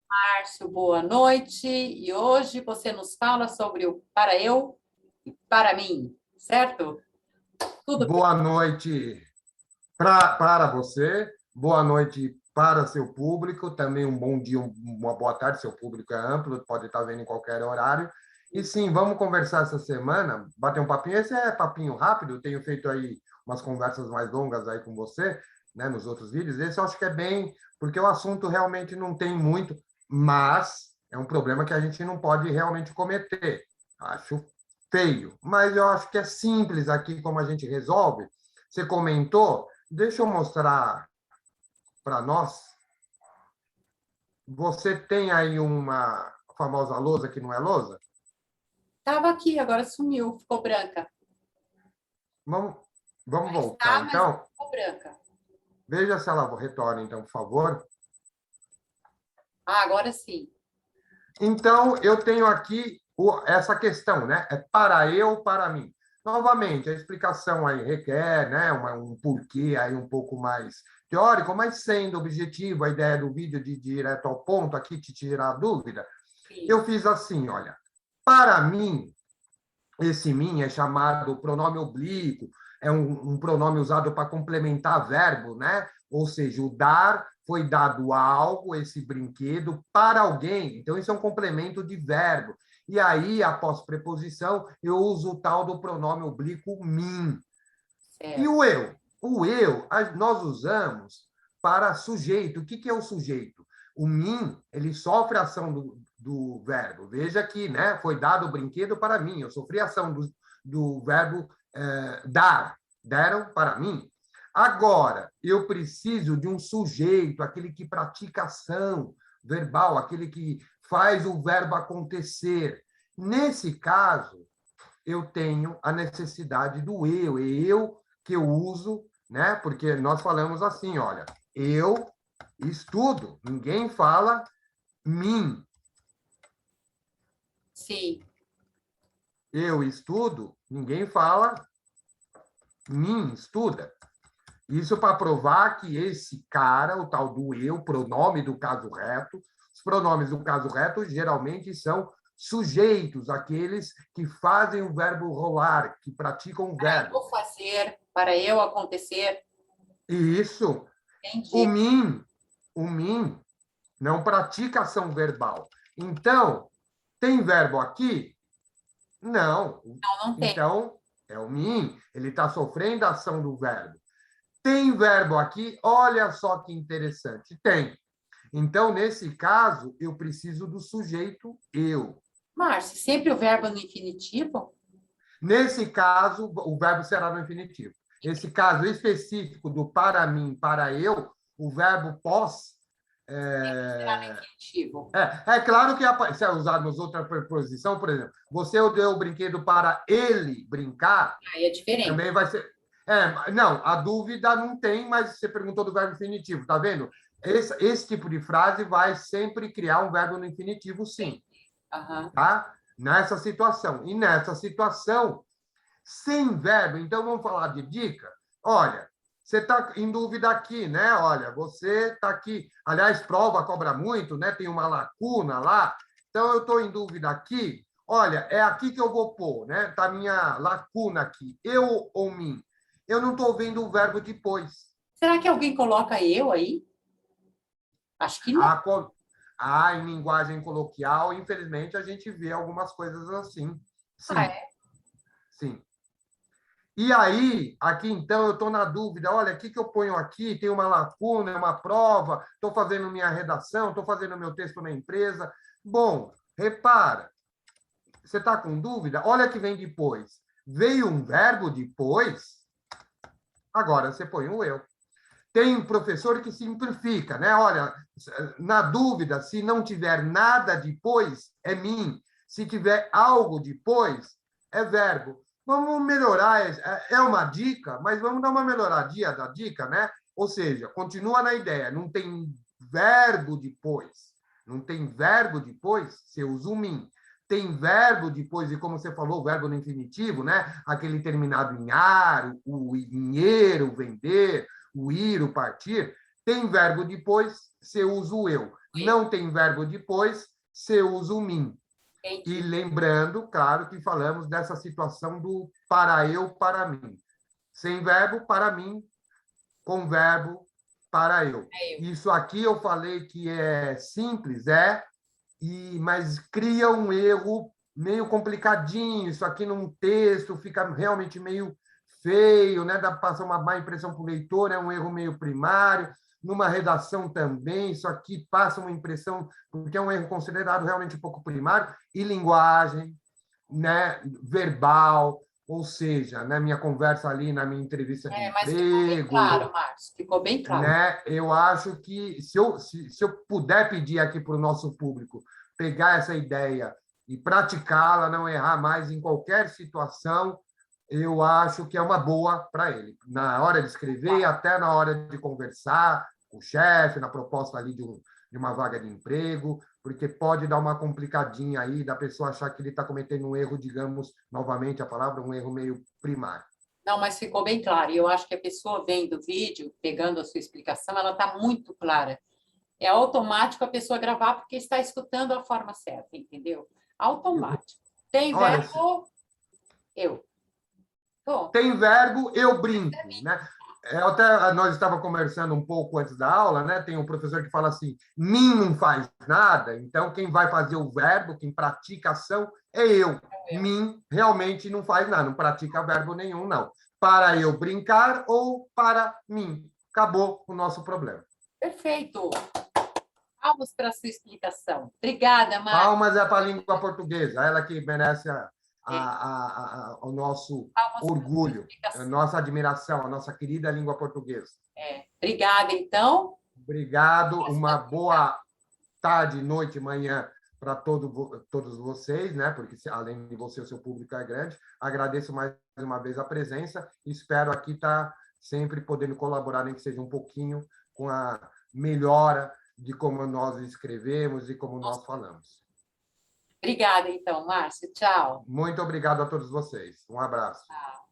Márcio, boa noite. E hoje você nos fala sobre o para eu e para mim, certo? Tudo bem? Boa noite para você, boa noite para seu público, também um bom dia, uma boa tarde, seu público é amplo, pode estar vendo em qualquer horário. E sim, vamos conversar essa semana, bater um papinho. Esse é papinho rápido, eu tenho feito aí umas conversas mais longas aí com você, né, nos outros vídeos. Esse eu acho que é bem, porque o assunto realmente não tem muito, mas é um problema que a gente não pode realmente cometer. Acho feio, mas eu acho que é simples aqui como a gente resolve. Você comentou, deixa eu mostrar para nós. Você tem aí uma famosa lousa que não é lousa? Estava aqui, agora sumiu, ficou branca. Vamos, vamos voltar, Tá, mas então. ficou branca. Veja se ela retorna, então, por favor. Ah, agora sim. Então, eu tenho aqui essa questão, né? É para eu, para mim. Novamente, a explicação aí requer, né, um porquê aí um pouco mais teórico, mas sendo objetivo, a ideia do vídeo de direto ao ponto, aqui te tirar a dúvida, Sim. eu fiz assim, olha, para mim, esse mim é chamado pronome oblíquo, é um pronome usado para complementar verbo, né? Ou seja, o dar foi dado algo, esse brinquedo, para alguém. Então, isso é um complemento de verbo. E aí, após preposição, eu uso o tal do pronome oblíquo mim. E Certo. o eu? O eu, nós usamos para sujeito. O que é o sujeito? O mim, ele sofre a ação do verbo. Veja aqui, né? Foi dado o brinquedo para mim. Eu sofri a ação do verbo dar. Deram para mim. Agora, eu preciso de um sujeito, aquele que pratica ação verbal, aquele que faz o verbo acontecer. Nesse caso, eu tenho a necessidade do eu, é eu que eu uso, né? Porque nós falamos assim, olha, eu estudo, ninguém fala mim. Sim. Eu estudo, ninguém fala mim, estuda. Isso para provar que esse cara, o tal do eu, pronome do caso reto, os pronomes do caso reto geralmente são sujeitos, aqueles que fazem o verbo rolar, que praticam o Para verbo. eu fazer, para eu acontecer. E isso, o Entendi. mim, o mim não pratica ação verbal. Então, tem verbo aqui? Não. Não, não tem. Então, é o mim, ele está sofrendo a ação do verbo. Tem verbo aqui? Olha só que interessante. Tem. Então, nesse caso, eu preciso do sujeito eu. Márcio, sempre o verbo no infinitivo? Nesse caso, o verbo será no infinitivo. Esse caso específico do para mim, para eu, o verbo pós Sempre será no é, infinitivo. é claro que se é usado nas outras preposição, por exemplo, você deu o brinquedo para ele brincar, Aí é diferente. também vai ser. Não, a dúvida não tem, mas você perguntou do verbo infinitivo, tá vendo? Esse tipo de frase vai sempre criar um verbo no infinitivo, sim, Aham. tá? Nessa situação. E nessa situação, sem verbo, então vamos falar de dica? Olha, você está em dúvida aqui, né? Olha, você está aqui. Aliás, prova cobra muito, né? Tem uma lacuna lá. Então, eu estou em dúvida aqui. Olha, é aqui que eu vou pôr, né? Está a minha lacuna aqui. Eu ou mim? Eu não estou vendo o verbo depois. Será que alguém coloca eu aí? Acho que não. A, em linguagem coloquial, infelizmente, a gente vê algumas coisas assim. Ah, Sim, é? sim. E aí, aqui então, eu estou na dúvida: olha, o que, que eu ponho aqui? Tem uma lacuna, é uma prova, estou fazendo minha redação, estou fazendo meu texto na empresa. Bom, repara, você está com dúvida? Olha que vem depois. Veio um verbo depois, agora você põe o eu. Tem professor que simplifica, né? Olha, na dúvida, se não tiver nada depois, é mim. Se tiver algo depois, é verbo. Vamos melhorar, é uma dica, mas vamos dar uma melhoradinha da dica, né? Ou seja, continua na ideia, não tem verbo depois. Não tem verbo depois, você usa o mim. Tem verbo depois, e como você falou, o verbo no infinitivo, né? Aquele terminado em ar, o dinheiro, vender, o ir, o partir, Tem verbo depois, você usa o eu. Não tem verbo depois, você usa o mim. Entendi. E lembrando, claro, que falamos dessa situação do para eu, para mim. Sem verbo, para mim, com verbo, para eu. É eu. Isso aqui eu falei que é simples, mas cria um erro meio complicadinho. Isso aqui num texto fica realmente meio feio, né? Dá para passar uma má impressão para o leitor, é um erro meio primário. Numa redação também, isso aqui passa uma impressão, porque é um erro considerado realmente um pouco primário, e linguagem, né? Verbal, ou seja, na minha conversa ali, na minha entrevista de Mas ficou bem emprego, claro, Márcio, ficou bem claro. né? Eu acho que se eu puder pedir aqui para o nosso público pegar essa ideia e praticá-la, não errar mais em qualquer situação, eu acho que é uma boa para ele. Na hora de escrever e até na hora de conversar com o chefe, na proposta ali de uma vaga de emprego, porque pode dar uma complicadinha aí da pessoa achar que ele está cometendo um erro, digamos, novamente a palavra, um erro meio primário. Não, mas ficou bem claro. E eu acho que a pessoa vendo o vídeo, pegando a sua explicação, ela está muito clara. É automático a pessoa gravar porque está escutando a forma certa, entendeu? Automático. Tem Olha, verbo, eu. Bom, tem verbo, eu brinco, né? Até nós estávamos conversando um pouco antes da aula, né? Tem um professor que fala assim: mim não faz nada, então quem vai fazer o verbo, quem pratica a ação, é eu. Mim realmente não faz nada, não pratica verbo nenhum, não. Para eu brincar ou para mim. Acabou o nosso problema. perfeito. Palmas para a sua explicação. Obrigada, Márcia. Palmas é para a língua portuguesa, ela que merece o nosso Palmas para a sua orgulho, a explicação. nossa admiração, a nossa querida língua portuguesa. Obrigada, então. Obrigado, uma boa tarde, noite, manhã para todos vocês, né? Porque além de você, o seu público é grande. Agradeço mais uma vez a presença e espero aqui estar sempre podendo colaborar, nem que seja um pouquinho, com a melhora de como nós escrevemos e como nós falamos. Obrigada, então, Márcio. Tchau. Muito obrigado a todos vocês. Um abraço. Tchau.